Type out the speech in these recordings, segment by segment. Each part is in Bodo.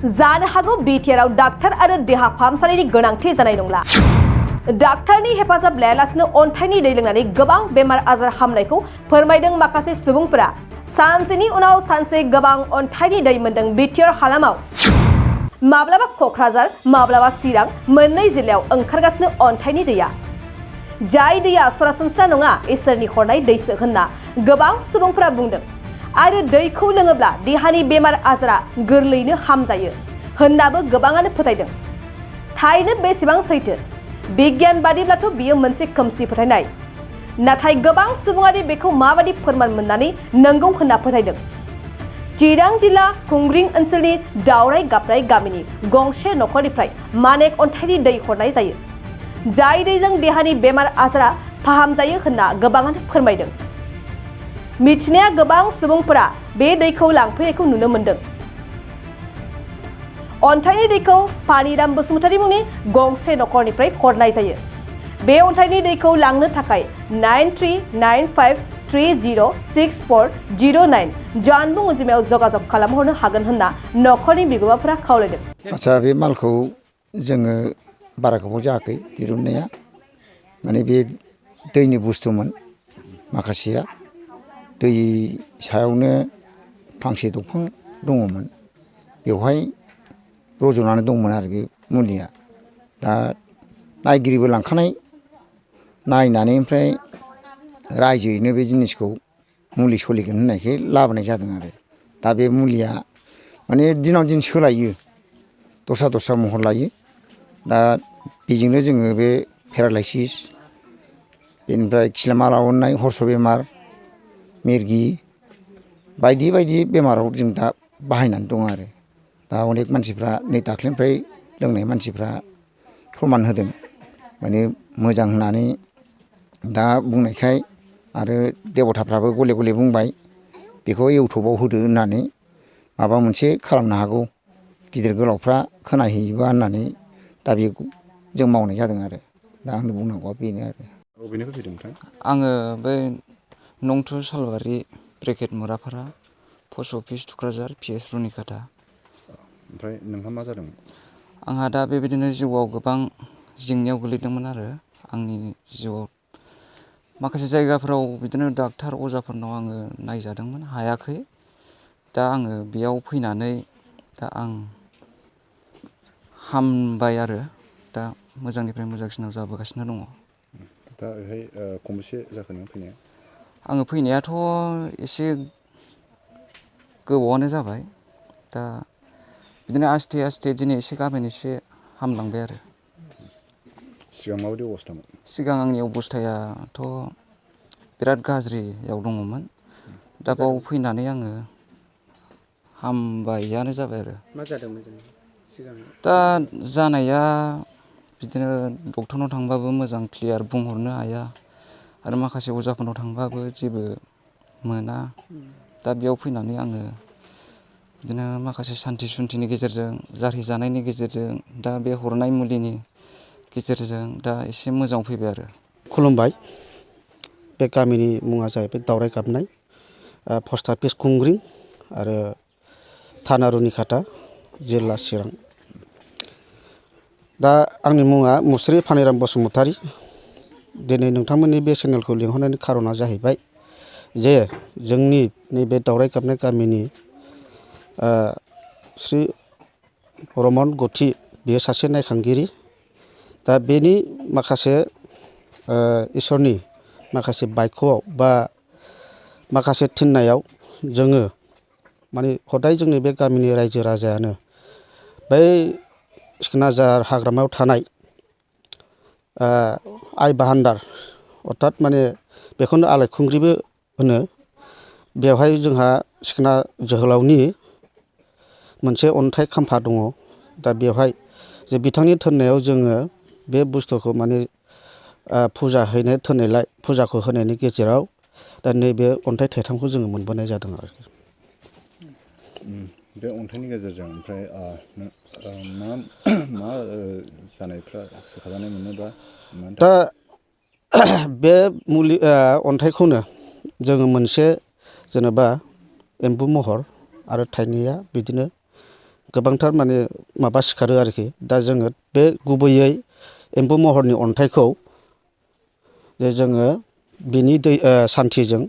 जानो हागौ बिटिआरआव डाक्टार आरो देहा फाहामसालिनि गोनांथि जानाय नंला। डाक्टारनि हेफाजाब लायालासिनो अन्थाइनि दै लोंनानै गोबां बेमार आजार हामनायखौ फोरमायदों माखासे सुबुंफोरा। सानसेनि उनाव सानसे गोबां अन्थाइनि दै मोनदों बिटिआर हालामाव। माब्लाबा क'क्राझार माब्लाबा चिरां मोननै जिल्लायाव ओंखारगासिनो अन्थाइनि दैया। जाय दैया सरासनस्रा नङा इसोरनि हरनाय दैसो होनना गोबां सुबुंफोरा बुंदों आरो दैखौ लोङोब्ला देहानि बेमार आजारा गोरलैयैनो हामजायो होननाबो गोबाङानो फोथायदों। थारैनो बेसेबां सैथो? बिगियान बादिब्लाथ' बियो मोनसे खोमसि फोथायनाय। नाथाय गोबां सुबुङारि बेखौ माबादि फोरमान मोननानै नंगौ होनना फोथायदों। चिरां जिल्ला खुंग्रिं ओनसोलनि दावराय गाबनाय गामिनि गंसे नखरनिफ्राय मानेक अन्थाइनि दै हरनाय जायो। जाय दैजों देहानि बेमार आजारा फाहामजायो होनना गोबाङानो फोरमायदों। मिथिनाया गोबां सुबुंफोरा बे दैखौ लांफैनायखौ नुनो मोन्दों। अन्थाइनि दैखौ पानिराम बसुमतारी मुंनि गंसे नखरनिफ्राय हरनाय जायो। बे अन्थाइनि दैखौ लांनो थाखाय 9395306409 जानबुं अनजिमायाव जगाजग खालामहरनो हागोन होनना नखरनि बिगोमाफोरा खावलायदों। आच्छा, बे मालखौ जोङो बारा गोबाव जायाखै दिरुननाया। माने बे दैनि बुस्थुमोन माखासेया। दै सायावनो फांसे दंफां दङमोन। बेवहाय रज'नानै दंमोन आरो बे मुलिया। दा नायगिरिबो लांखानाय नायनानै ओमफ्राय रायजोयैनो बे जिनिसखौ मुलि सलिगोन होननायखाय लाबोनाय जादों आरो। दा बे मुलिया माने दिनाव दिन सोलायो, दस्रा दस्रा महर लायो। दा बेजोंनो जोङो बे पेरालाइसिस, बेनिफ्राय खिलामा लावनाय, हर्स बेमार, मिरगि बायदि बायदि बेमाराव जों दा बाहायनानै दं आरो। दा अनेक मानसिफ्रा नै दाख्लैनिफ्राय लोंनाय मानसिफ्रा प्रमान होदों माने मोजां होननानै। दा बुंनायखाय आरो देबथाफ्राबो गले गले बुंबाय बेखौ इउटुबाव होदो होननानै, माबा मोनसे खालामनो हागौ गिदिर गोलावफ्रा खोनाहैयोबा होननानै। दा बेखौ जों मावनाय जादों आरो। दा आंनि बुंनांगौआ बेनो आरो। बबेनिफ्राय फैदों नोंथां? आङो बै नंथु सालबारि ब्रेकेट मुराफारा पस्ट अफिस थुक्राझार PS रुनिकाटा। ओमफ्राय नोंहा मा जादोंमोन? आंहा दा बेबायदिनो जिउआव गोबां जेंनायाव गोलैदोंमोन आरो। आंनि जिउआव माखासे जायगाफोराव बिदिनो डाक्टार अजाफोरनाव आङो नायजादोंमोन, हायाखै। दा आङो बेयाव फैनानै दा आं हामबाय आरो दा मोजांनिफ्राय मोजांसिनाव जाबोगासिनो दङ। दा बेहाय खनबेसे जाखो नों फैनाया? आङो फैनायाथ' एसे गोबावानो जाबाय। दा बिदिनो आस्थे आस्थे दिनै एसे गाबोन एसे हामलांबाय आरो। सिगां माबायदि अबस्थामोन? सिगां आंनि अबस्थायाथ' बिराद गाज्रियाव दङमोन। दा बाव फैनानै आङो हामबायानो जाबाय आरो। मा जादोंमोन जेनेबा सिगां? दा जानाया बिदिनो डक्टरनाव थांबाबो मोजां क्लियार बुंहरनो हाया आरो माखासे अजाफोरनाव थांबाबो जेबो मोना। दा बेयाव फैनानै आङो बिदिनो माखासे सान्थि सुन्थिनि गेजेरजों, जारिजानायनि गेजेरजों, दा बे हरनाय मुलिनि गेजेरजों दा एसे मोजाङाव फैबाय आरो। खुलुमबाय। बे गामिनि मुङा जाहैबाय दावराय गाबनाय, पस्ट अफिस खुंग्रिं आरो थाना रुनिकाटा, जिल्ला चिरां। दा आंनि मुङा मुस्रि पानिराम बसुमतारी। दिनै नोंथांमोननि बे चेनेलखौ लिंहरनायनि खारना जाहैबाय जे जोंनि नैबे दावराय गाबनाय गामिनि श्री रमन गथि, बेयो सासे नायखांगिरि। दा बेनि माखासे इसोरनि माखासे बायख्ख'आव बा माखासे थिननायाव जोङो माने हदाय जोंनि बे गामिनि रायजो राजायानो बै सिखोनाजार हाग्रामायाव थानाय आइ बाहान्दार, अर्थात माने बेखौनो आलायखुंग्रिबो होनो। बेवहाय जोंहा सिखोना जोहोलावनि मोनसे अन्थाइ खाम्फा दङ। दा बेवहाय जे बिथांनि थिननायाव जोङो बे बुस्थुखौ माने फुजा हैनो थिननायलाय फुजाखौ होनायनि गेजेराव दा नैबे अन्थाइ थाइथामखौ जोङो मोनबोनाय जादों आरोखि। बे अन्थाइनि गेजेरजों ओमफ्राय मा मा जानायफ्रा सोखाजानाय मोनोबा? दा बे मुलि अन्थाइखौनो जोङो मोनसे जेनेबा एम्बु महर आरो थाइनैया बिदिनो गोबांथार माने माबा सिखारो आरोखि दा जोङो बे गुबैयै एम्बु महरनि अन्थाइखौ जे जोङो बिनि सान्थिजों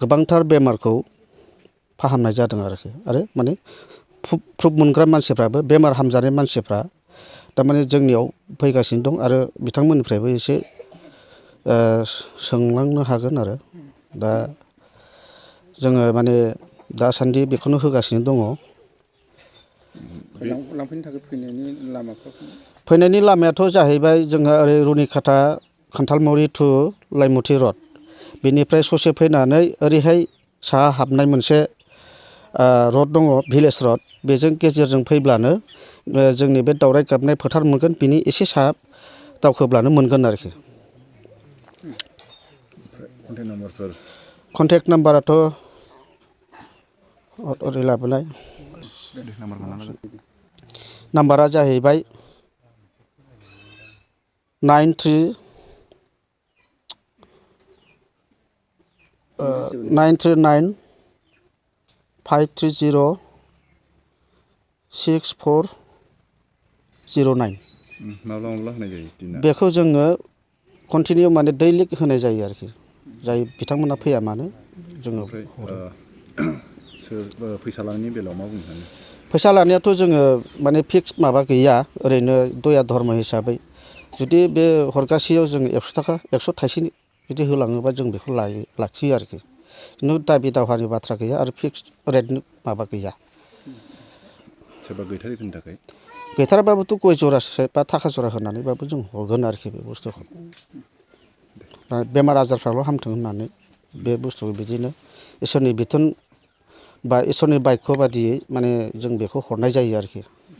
गोबांथार बेमारखौ फाहामनाय जादों आरोखि आरो माने प्रुफ मोनग्रा मानसिफ्राबो बेमार हामजानाय मानसिफ्रा थारमाने जोंनियाव फैगासिनो दं आरो बिथांमोननिफ्रायबो एसे सोंलांनो हागोन आरो दा जोङो माने दासान्दि बेखौनो होगासिनो दङ। लांफैनो थाखाय फैनायनि लामायाथ' जाहैबाय जोंहा ओरै रुनिखाथा खान्थालमावरि टु लाइमुथि रड बेनिफ्राय ससे फैनानै ओरैहाय साहा हाबनाय मोनसे रड दङ भिलेज रड बेजों गेजेरजों फैब्लानो जोंनि बे दावराइ गाबनाय फोथार मोनगोन बिनि एसे साहा दावखोब्लानो मोनगोन आरोखि। कन्टेक्ट नाम्बाराथ' ओरै लाबोनाय नाम्बारा जाहैबाय 939 530 6409 माब्ला होनाय जायो दिना? बेखौ जोङो कन्टिनिउ माने दैलिक होनाय जायो आरोखि जाय बिथांमोना फैया मानो जोङो फैसा लानायनि बेलायाव मा बुंनो सानो? फैसा लानायाथ' जोङो माने फिक्स माबा गैया ओरैनो दया धर्म हिसाबै जुदि बे हरगासेयाव जोङो 100 थाखा 100 थाइसे बिदि होलाङोबा जों बेखौ लाखियो आरोखि खिन्थु दाबि दावहानि बाथ्रा गैया आरो फिक्स रेटनि माबा गैया। सोरबा गैथारिफोरनि थाखाय गैथाराबाबोथ' गय जरासे बा थाखा जरा होनानैबाबो जों हरगोन आरोखि बे बुस्थुखौ बेमार आजारफ्राल' हामथों होननानै बे बुस्थुखौ बिदिनो इसोरनि बिथोन बा इसोरनि बायख्य बादियै माने जों बेखौ हरनाय जायो आरोखि।